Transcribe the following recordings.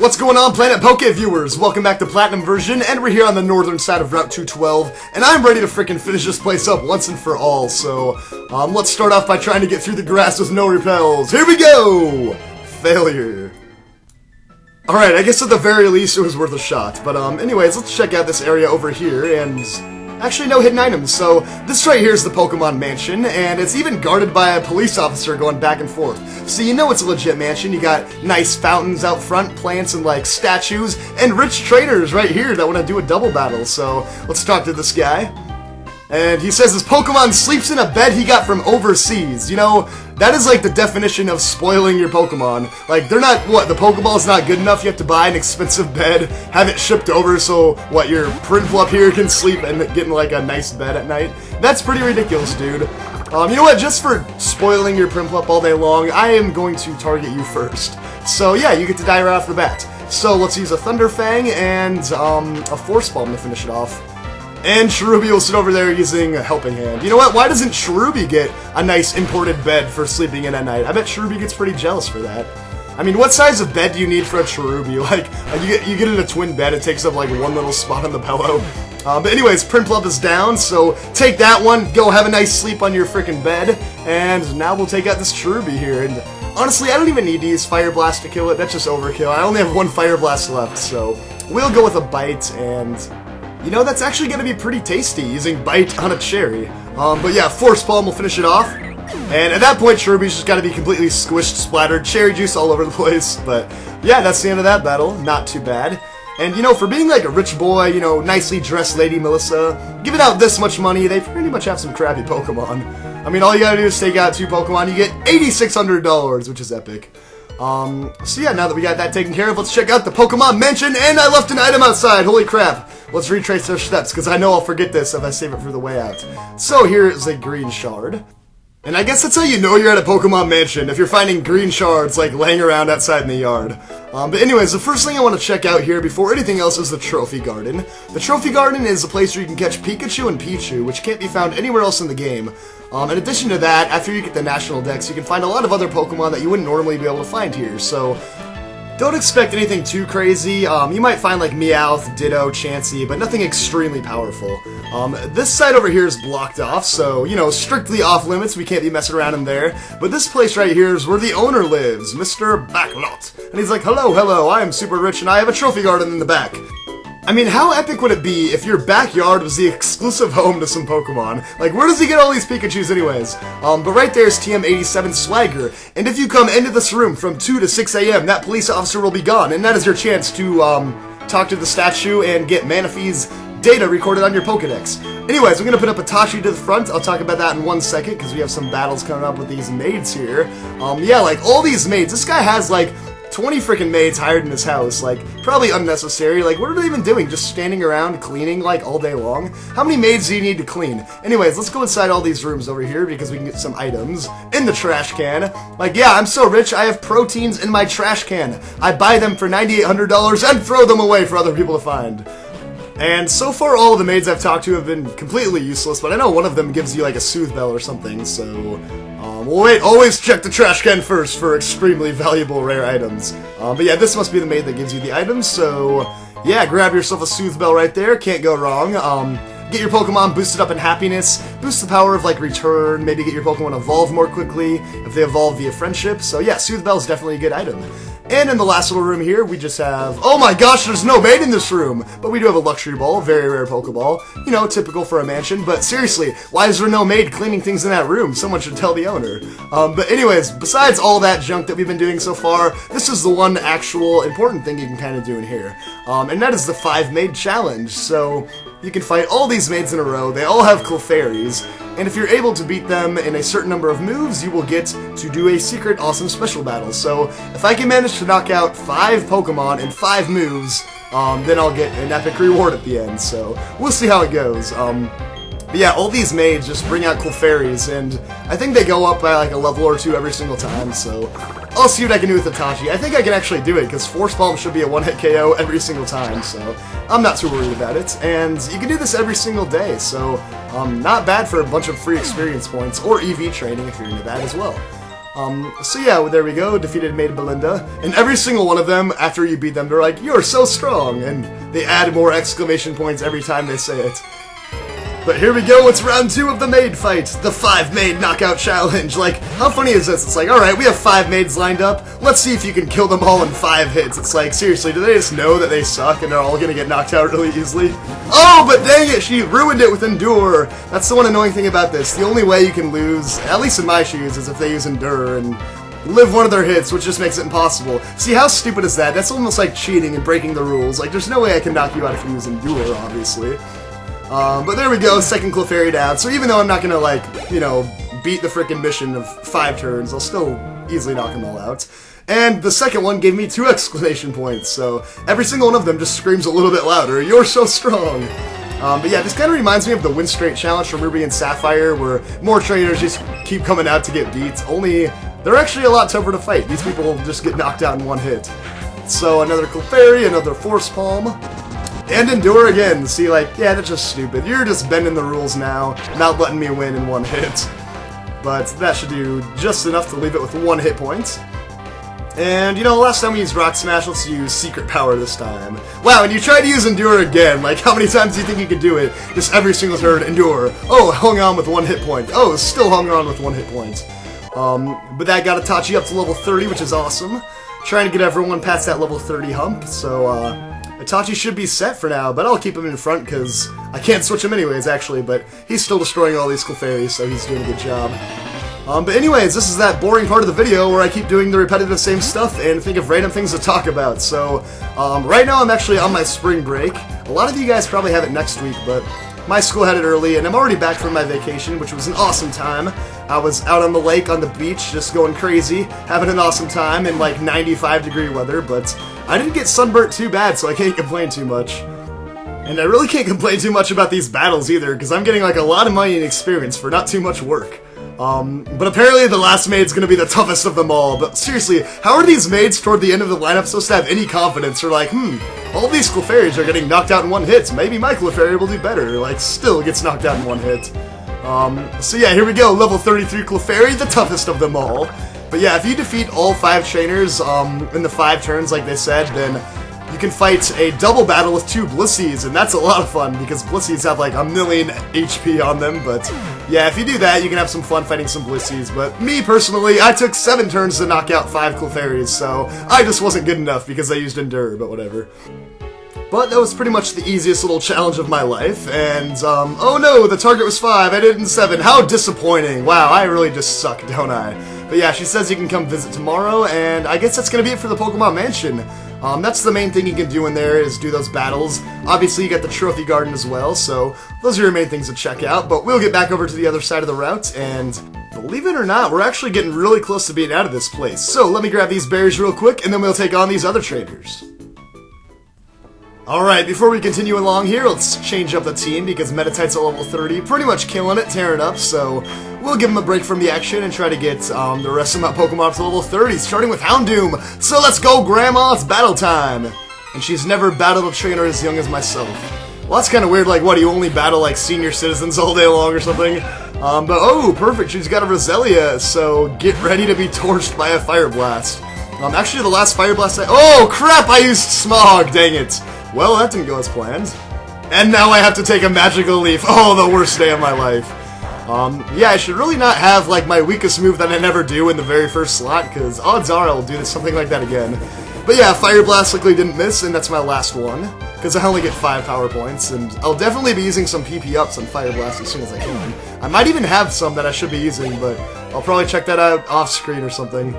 What's going on, Planet Poke viewers? Welcome back to Platinum version, and we're here on the northern side of Route 212, and I'm ready to freaking finish this place up once and for all, so, let's start off by trying to get through the grass with no repels. Here we go! Failure. Alright, I guess at the very least it was worth a shot, but, anyways, let's check out this area over here, and actually no hidden items. So this right here is the Pokemon Mansion, and it's even guarded by a police officer going back and forth. So you know it's a legit mansion. You got nice fountains out front, plants and like statues, and rich trainers right here that want to do a double battle. So let's talk to this guy. And he says his Pokemon sleeps in a bed he got from overseas. You know, that is like the definition of spoiling your Pokemon. Like, they're not, what, the Pokeball's not good enough, you have to buy an expensive bed, have it shipped over so, what, your Prinplup here can sleep and get in like a nice bed at night? That's pretty ridiculous, dude. You know what, just for spoiling your Prinplup all day long, I am going to target you first. So yeah, you get to die right off the bat. So let's use a Thunder Fang and a Force Palm to finish it off. And Cherubi will sit over there using a Helping Hand. You know what? Why doesn't Cherubi get a nice imported bed for sleeping in at night? I bet Cherubi gets pretty jealous for that. I mean, what size of bed do you need for a Cherubi? Like you get in a twin bed, it takes up like one little spot on the pillow. But anyways, Prinplup is down, so take that one, go have a nice sleep on your freaking bed, and now we'll take out this Cherubi here. And honestly, I don't even need to use Fire Blast to kill it, that's just overkill. I only have one Fire Blast left, so we'll go with a Bite, and you know, that's actually going to be pretty tasty, using Bite on a Cherry. But yeah, Force Palm will finish it off. And at that point, Cherubi's just got to be completely squished, splattered, cherry juice all over the place. But yeah, that's the end of that battle. Not too bad. And you know, for being like a rich boy, you know, nicely dressed Lady Melissa, giving out this much money, they pretty much have some crappy Pokemon. I mean, all you gotta do is take out 2 Pokemon, you get $8,600, which is epic. So yeah, now that we got that taken care of, let's check out the Pokemon Mansion, and I left an item outside, holy crap. Let's retrace our steps, because I know I'll forget this if I save it for the way out. So here is a green shard. And I guess that's how you know you're at a Pokemon Mansion, if you're finding green shards, like, laying around outside in the yard. But anyways, the first thing I want to check out here before anything else is the Trophy Garden. The Trophy Garden is a place where you can catch Pikachu and Pichu, which can't be found anywhere else in the game. In addition to that, after you get the National Dex, you can find a lot of other Pokemon that you wouldn't normally be able to find here, so don't expect anything too crazy. You might find like Meowth, Ditto, Chansey, but nothing extremely powerful. This side over here is blocked off, so, you know, strictly off limits, we can't be messing around in there. But this place right here is where the owner lives, Mr. Backlot. And he's like, hello, I am super rich and I have a trophy garden in the back. I mean, how epic would it be if your backyard was the exclusive home to some Pokemon? Like, where does he get all these Pikachus anyways? But right there's TM87 Swagger, and if you come into this room from 2 to 6 a.m., that police officer will be gone, and that is your chance to, talk to the statue and get Manaphy's data recorded on your Pokedex. Anyways, I'm gonna put up Itachi to the front. I'll talk about that in 1 second, because we have some battles coming up with these maids here. Yeah, like, all these maids, this guy has, like, 20 freaking maids hired in his house, like, probably unnecessary. Like, what are they even doing? Just standing around cleaning, like, all day long? How many maids do you need to clean? Anyways, let's go inside all these rooms over here because we can get some items in the trash can. Like, yeah, I'm so rich, I have proteins in my trash can. I buy them for $9,800 and throw them away for other people to find. And so far, all of the maids I've talked to have been completely useless, but I know one of them gives you, like, a Soothe Bell or something, so well, wait, always check the trash can first for extremely valuable rare items. But yeah, this must be the maid that gives you the items, so yeah, grab yourself a Soothe Bell right there, can't go wrong. Get your Pokemon boosted up in happiness, boost the power of, like, return, maybe get your Pokemon evolve more quickly if they evolve via friendship. So yeah, Soothe Bell is definitely a good item. And in the last little room here, we just have, oh my gosh, there's no maid in this room! But we do have a Luxury Ball, very rare Pokeball. You know, typical for a mansion, but seriously, why is there no maid cleaning things in that room? Someone should tell the owner. But anyways, besides all that junk that we've been doing so far, this is the one actual important thing you can kind of do in here. And that is the 5 maid challenge. So you can fight all these maids in a row, they all have Clefairies, and if you're able to beat them in a certain number of moves, you will get to do a secret awesome special battle. So if I can manage to knock out 5 Pokemon in 5 moves, then I'll get an epic reward at the end, so we'll see how it goes. But yeah, all these maids just bring out Clefairies, and I think they go up by like a level or 2 every single time, so I'll see what I can do with Itachi. I think I can actually do it, because Force Palm should be a one-hit KO every single time, so I'm not too worried about it. And you can do this every single day, so not bad for a bunch of free experience points, or EV training if you're into that as well. So yeah, there we go, defeated Maid Belinda, and every single one of them, after you beat them, they're like, "You're so strong," and they add more exclamation points every time they say it. But here we go, it's round 2 of the maid fight, the 5 maid knockout challenge. Like, how funny is this? It's like, alright, we have 5 maids lined up, let's see if you can kill them all in 5 hits. It's like, seriously, do they just know that they suck and they're all gonna get knocked out really easily? Oh, but dang it, she ruined it with Endure. That's the one annoying thing about this. The only way you can lose, at least in my shoes, is if they use Endure and live one of their hits, which just makes it impossible. See, how stupid is that? That's almost like cheating and breaking the rules. Like, there's no way I can knock you out if you use Endure, obviously. But there we go, second Clefairy down. So even though I'm not gonna, like, you know, beat the frickin' mission of 5 turns, I'll still easily knock them all out. And the second one gave me 2 exclamation points, so every single one of them just screams a little bit louder, "You're so strong!" But yeah, this kind of reminds me of the Win Straight Challenge from Ruby and Sapphire, where more trainers just keep coming out to get beat, only they're actually a lot tougher to fight. These people just get knocked out in 1 hit. So another Clefairy, another Force Palm. And Endure again. See, like, yeah, that's just stupid. You're just bending the rules now, not letting me win in 1 hit. But that should do just enough to leave it with 1 hit point. And, you know, last time we used Rock Smash, let's use Secret Power this time. Wow, and you tried to use Endure again. Like, how many times do you think you could do it? Just every single turn, Endure. Oh, hung on with 1 hit point. Oh, still hung on with 1 hit point. But that got Itachi up to level 30, which is awesome. Trying to get everyone past that level 30 hump, so, Itachi should be set for now, but I'll keep him in front because I can't switch him anyways, actually, but he's still destroying all these Clefairies, so he's doing a good job. But anyways, this is that boring part of the video where I keep doing the repetitive same stuff and think of random things to talk about. So, right now I'm actually on my spring break. A lot of you guys probably have it next week, but my school had it early, and I'm already back from my vacation, which was an awesome time. I was out on the lake, on the beach, just going crazy, having an awesome time in like 95-degree weather, but I didn't get sunburnt too bad, so I can't complain too much. And I really can't complain too much about these battles either, because I'm getting like a lot of money and experience for not too much work. But apparently the last maid's gonna be the toughest of them all. But seriously, how are these maids toward the end of the lineup supposed to have any confidence? Or like, all these Clefairies are getting knocked out in 1 hit, so maybe my Clefairy will do better. Like, still gets knocked out in 1 hit. So yeah, here we go, level 33 Clefairy, the toughest of them all. But yeah, if you defeat all 5 trainers in the 5 turns like they said, then you can fight a double battle with 2 Blissies, and that's a lot of fun, because Blissies have like 1,000,000 HP on them, but yeah, if you do that, you can have some fun fighting some Blissies, but me personally, I took 7 turns to knock out 5 Clefairies, so I just wasn't good enough because I used Endure, but whatever. But that was pretty much the easiest little challenge of my life, and, oh no, the target was 5, I did it in 7, how disappointing. Wow, I really just suck, don't I? But yeah, she says you can come visit tomorrow, and I guess that's gonna be it for the Pokemon Mansion. That's the main thing you can do in there, is do those battles. Obviously, you got the Trophy Garden as well, so those are your main things to check out, but we'll get back over to the other side of the route, and believe it or not, we're actually getting really close to being out of this place. So let me grab these berries real quick, and then we'll take on these other trainers. Alright, before we continue along here, let's change up the team, because Meditite's at level 30, pretty much killing it, tearing up, so we'll give him a break from the action and try to get the rest of my Pokemon up to level 30, starting with Houndoom. So let's go, Grandma, it's battle time! And she's never battled a trainer as young as myself. Well, that's kind of weird, like, what, do you only battle, like, senior citizens all day long or something? But, oh, perfect, she's got a Roselia, so get ready to be torched by a Fire Blast. Actually, the last Fire Blast oh, crap, I used Smog, dang it! Well, that didn't go as planned. And now I have to take a Magical Leaf. Oh, the worst day of my life. Yeah, I should really not have, like, my weakest move that I never do in the very first slot, because odds are I'll do something like that again. But yeah, Fire Blast luckily didn't miss, and that's my last one, because I only get 5 power points, and I'll definitely be using some PP ups on Fire Blast as soon as I can. I might even have some that I should be using, but I'll probably check that out off-screen or something.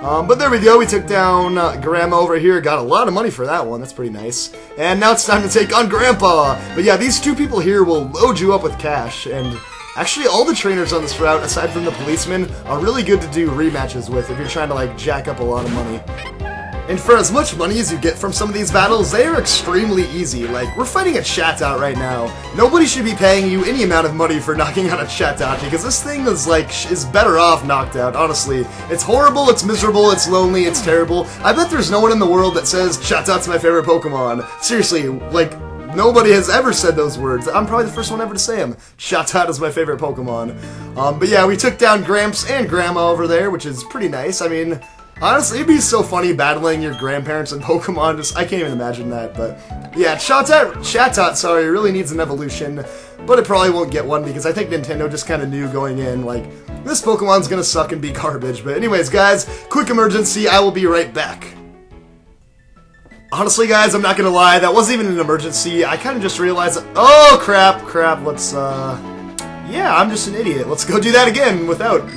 But there we go, we took down Grandma over here, got a lot of money for that one, that's pretty nice. And now it's time to take on Grandpa! But yeah, these 2 people here will load you up with cash, and actually all the trainers on this route, aside from the policemen, are really good to do rematches with if you're trying to like jack up a lot of money. And for as much money as you get from some of these battles, they are extremely easy. Like, we're fighting a Chatot right now. Nobody should be paying you any amount of money for knocking out a Chatot, because this thing is, like, is better off knocked out, honestly. It's horrible, it's miserable, it's lonely, it's terrible. I bet there's no one in the world that says, Chatot's my favorite Pokemon. Seriously, like, Nobody has ever said those words. I'm probably the first one ever to say them. Chatot is my favorite Pokemon. But yeah, we took down Gramps and Grandma over there, which is pretty nice. I mean, honestly, it'd be so funny battling your grandparents and Pokemon. Just, I can't even imagine that. But yeah, Chatot, sorry, really needs an evolution. But it probably won't get one because I think Nintendo just kind of knew going in, like, this Pokemon's gonna suck and be garbage. But anyways, guys, quick emergency. I will be right back. Honestly, guys, I'm not gonna lie, that wasn't even an emergency. I kind of just realized that, oh, crap, let's, yeah, I'm just an idiot. Let's go do that again without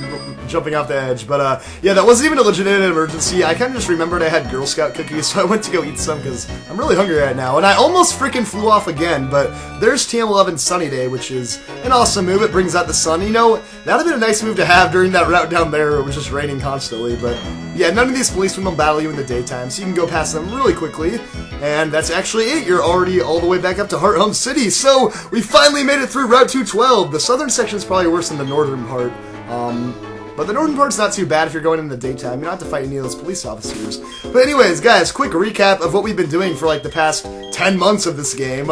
jumping off the edge. But, yeah, that wasn't even a legitimate emergency. I kind of just remembered I had Girl Scout cookies, so I went to go eat some because I'm really hungry right now. And I almost freaking flew off again, but there's TM11 Sunny Day, which is an awesome move. It brings out the sun. You know, that would have been a nice move to have during that route down there where it was just raining constantly. But, yeah, none of these policemen will battle you in the daytime, so you can go past them really quickly. And that's actually it. You're already all the way back up to Heart Home City. So, we finally made it through Route 212. The southern section is probably worse than the northern part. But the northern part's not too bad if you're going in the daytime. You don't have to fight any of those police officers. But anyways, guys, quick recap of what we've been doing for like the past 10 months of this game.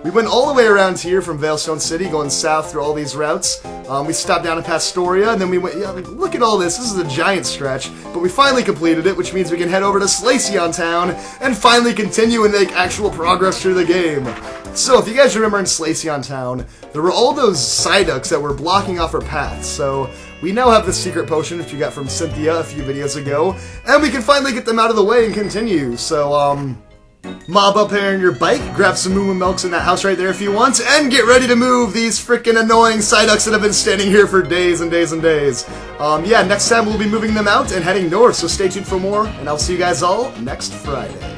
We went all the way around here from Veilstone City, going south through all these routes. We stopped down in Pastoria, and then we went, yeah, like, look at all this. This is a giant stretch. But we finally completed it, which means we can head over to Slaceon Town and finally continue and make actual progress through the game. So, if you guys remember in Slaceon Town, there were all those Psyducks that were blocking off our path. So, we now have the secret potion, which we got from Cynthia a few videos ago, and we can finally get them out of the way and continue. So, mob up here on your bike, grab some Moo Moo Milks in that house right there if you want, and get ready to move these freaking annoying Psyducks that have been standing here for days and days and days. Yeah, next time we'll be moving them out and heading north, so stay tuned for more, and I'll see you guys all next Friday.